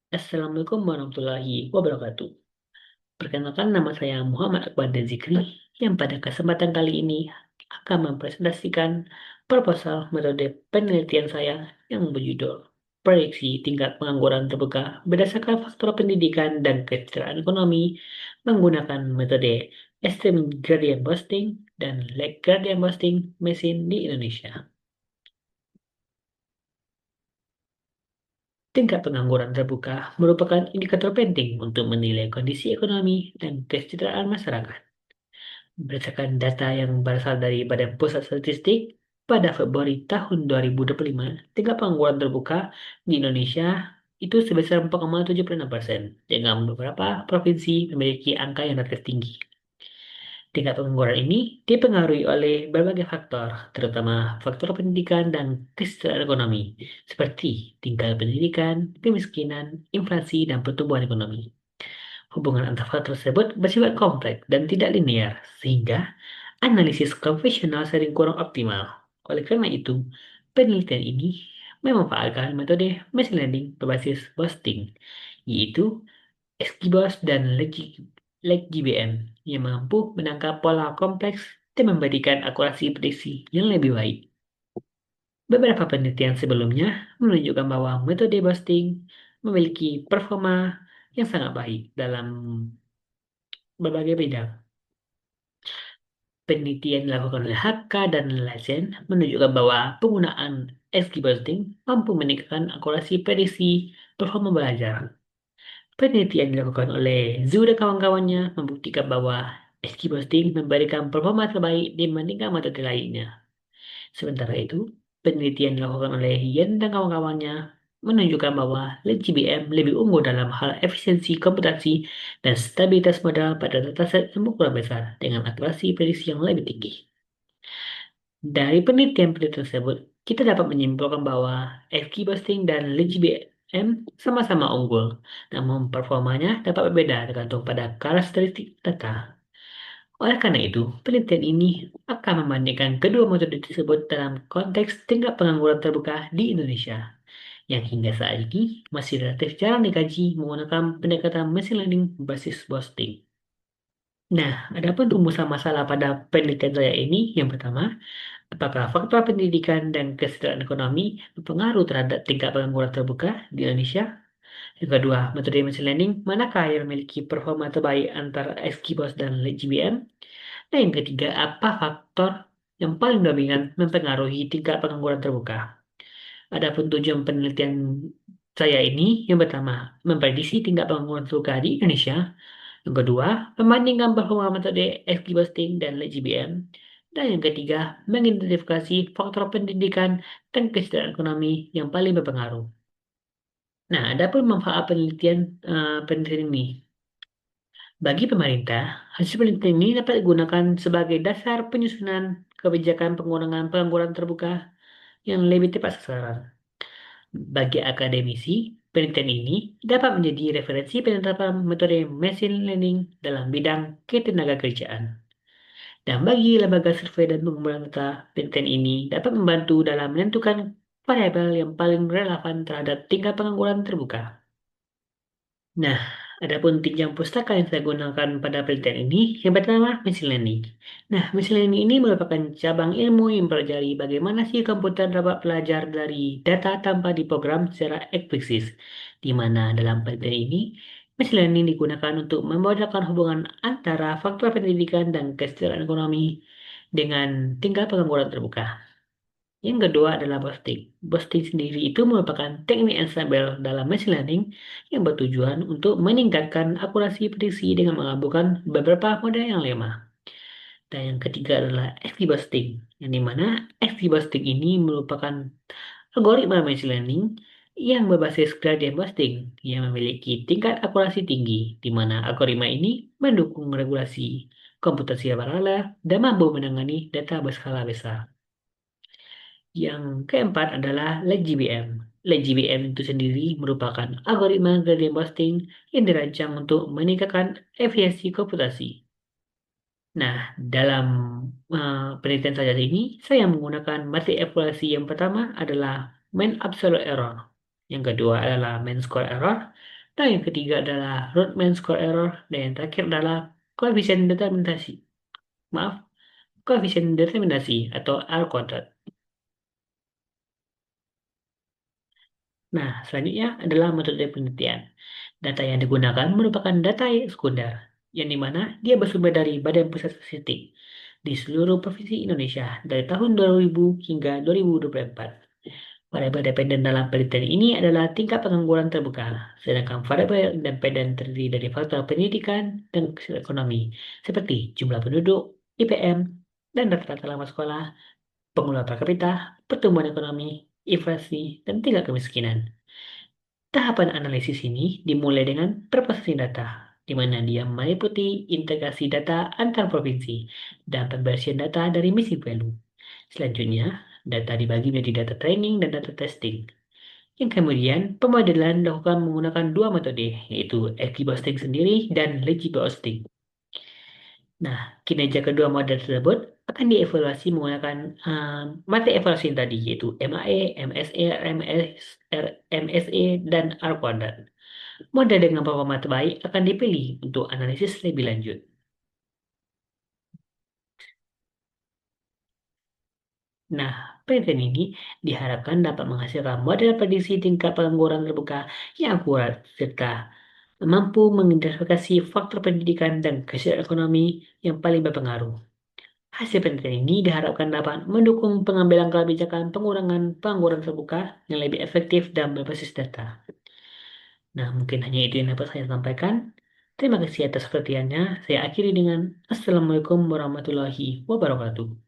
Assalamualaikum warahmatullahi wabarakatuh. Perkenalkan nama saya Muhammad Akbar dan Zikri yang pada kesempatan kali ini akan mempresentasikan proposal metode penelitian saya yang berjudul Prediksi Tingkat Pengangguran Terbuka berdasarkan faktor pendidikan dan kesejahteraan ekonomi menggunakan metode Extreme Gradient Boosting dan Lake Gradient Boosting mesin di Indonesia. Tingkat pengangguran terbuka merupakan indikator penting untuk menilai kondisi ekonomi dan kesejahteraan masyarakat. Berdasarkan data yang berasal dari Badan Pusat Statistik, pada Februari tahun 2025, tingkat pengangguran terbuka di Indonesia itu sebesar 4,76%, dengan beberapa provinsi memiliki angka yang relatif tinggi. Tingkat pengangguran ini dipengaruhi oleh berbagai faktor, terutama faktor pendidikan dan kesejahteraan ekonomi, seperti tingkat pendidikan, kemiskinan, inflasi, dan pertumbuhan ekonomi. Hubungan antar faktor tersebut bersifat kompleks dan tidak linear, sehingga analisis konvensional sering kurang optimal. Oleh karena itu, penelitian ini memanfaatkan metode machine learning berbasis boosting, yaitu XGBoost dan LegGBM yang mampu menangkap pola kompleks dan memberikan akurasi prediksi yang lebih baik. Beberapa penelitian sebelumnya menunjukkan bahwa metode boosting memiliki performa yang sangat baik dalam berbagai bidang. Penelitian dilakukan oleh HK dan Lazen menunjukkan bahwa penggunaan XGBoosting mampu meningkatkan akurasi prediksi performa belajar. Penelitian dilakukan oleh Zhu dan kawan-kawannya membuktikan bahwa SQ Boosting memberikan performa terbaik dibandingkan metode lainnya. Sementara itu, penelitian dilakukan oleh Yen dan kawan-kawannya menunjukkan bahwa LGBM lebih unggul dalam hal efisiensi komputasi dan stabilitas modal pada dataset yang berukuran besar dengan akurasi prediksi yang lebih tinggi. Dari penelitian-penelitian tersebut, kita dapat menyimpulkan bahwa FQ Boosting dan LGBM sama-sama unggul, namun performanya dapat berbeda tergantung pada karakteristik data. Oleh karena itu, penelitian ini akan membandingkan kedua metode tersebut dalam konteks tingkat pengangguran terbuka di Indonesia, yang hingga saat ini masih relatif jarang dikaji menggunakan pendekatan machine learning berbasis boosting. Nah, adapun rumusan masalah pada penelitian saya ini, yang pertama, apakah faktor pendidikan dan kesejahteraan ekonomi berpengaruh terhadap tingkat pengangguran terbuka di Indonesia? Yang kedua, metode machine learning manakah yang memiliki performa terbaik antara XGBoost dan GBM? Dan yang ketiga, apa faktor yang paling dominan mempengaruhi tingkat pengangguran terbuka? Adapun tujuan penelitian saya ini, yang pertama, memprediksi tingkat pengangguran terbuka di Indonesia. Yang kedua, membandingkan performa metode XGBoosting dan GBM. Dan yang ketiga, mengidentifikasi faktor pendidikan dan kesejahteraan ekonomi yang paling berpengaruh. Nah, adapun manfaat penelitian ini. Bagi pemerintah, hasil penelitian ini dapat digunakan sebagai dasar penyusunan kebijakan pengurangan pengangguran terbuka yang lebih tepat sasaran. Bagi akademisi, penelitian ini dapat menjadi referensi penerapan metode machine learning dalam bidang ketenagakerjaan. Dan bagi lembaga survei dan pengumpulan data, penelitian ini dapat membantu dalam menentukan variabel yang paling relevan terhadap tingkat pengangguran terbuka. Nah, adapun tinjauan pustaka yang saya gunakan pada penelitian ini, yang pertama, machine learning. Nah, machine learning ini merupakan cabang ilmu yang mempelajari bagaimana si komputer dapat belajar dari data tanpa diprogram secara eksplisit, di mana dalam penelitian ini, machine learning digunakan untuk membedakan hubungan antara faktor pendidikan dan kesejahteraan ekonomi dengan tingkat pengangguran terbuka. Yang kedua adalah boosting. Boosting sendiri itu merupakan teknik ensemble dalam machine learning yang bertujuan untuk meningkatkan akurasi prediksi dengan menggabungkan beberapa model yang lemah. Dan yang ketiga adalah XGBoosting, yang dimana XGBoosting ini merupakan algoritma machine learning yang berbasis gradient boosting yang memiliki tingkat akurasi tinggi, di mana algoritma ini mendukung regulasi komputasi paralel dan mampu menangani data berskala besar. Yang keempat adalah LegGBM. LegGBM itu sendiri merupakan algoritma gradient boosting yang dirancang untuk meningkatkan efisiensi komputasi. Nah, dalam penelitian saya ini, saya menggunakan metode evaluasi yang pertama adalah mean absolute error. Yang kedua adalah mean square error. Dan yang ketiga adalah Rodman score error. Dan yang terakhir adalah koefisien determinasi. Maaf, koefisien determinasi atau R kuadrat. Nah, selanjutnya adalah metode penelitian. Data yang digunakan merupakan data sekunder, yang dimana dia bersumber dari Badan Pusat Statistik di seluruh provinsi Indonesia dari tahun 2000 hingga 2024. Variabel dependen dalam penelitian ini adalah tingkat pengangguran terbuka, sedangkan variabel independen terdiri dari faktor pendidikan dan kesehatan ekonomi, seperti jumlah penduduk, IPM, dan rata-rata lama sekolah, pengeluaran per kapita, pertumbuhan ekonomi, inflasi, dan tingkat kemiskinan. Tahapan analisis ini dimulai dengan preprocessing data, di mana dia meliputi integrasi data antar provinsi dan pembersihan data dari missing value. Selanjutnya, data dibagi menjadi data training dan data testing. Yang kemudian, pemodelan dilakukan menggunakan dua metode, yaitu equibosting sendiri dan legibosting. Nah, kinerja kedua model tersebut akan dievaluasi menggunakan materi evaluasi yang tadi, yaitu MAE, MSE, MSE, dan R kuadrat. Model dengan performa terbaik akan dipilih untuk analisis lebih lanjut. Nah, penelitian ini diharapkan dapat menghasilkan model prediksi tingkat pengangguran terbuka yang akurat, serta mampu mengidentifikasi faktor pendidikan dan kesehatan ekonomi yang paling berpengaruh. Hasil penelitian ini diharapkan dapat mendukung pengambilan kebijakan pengurangan pengangguran terbuka yang lebih efektif dan berbasis data. Nah, mungkin hanya itu yang dapat saya sampaikan. Terima kasih atas perhatiannya. Saya akhiri dengan Assalamualaikum warahmatullahi wabarakatuh.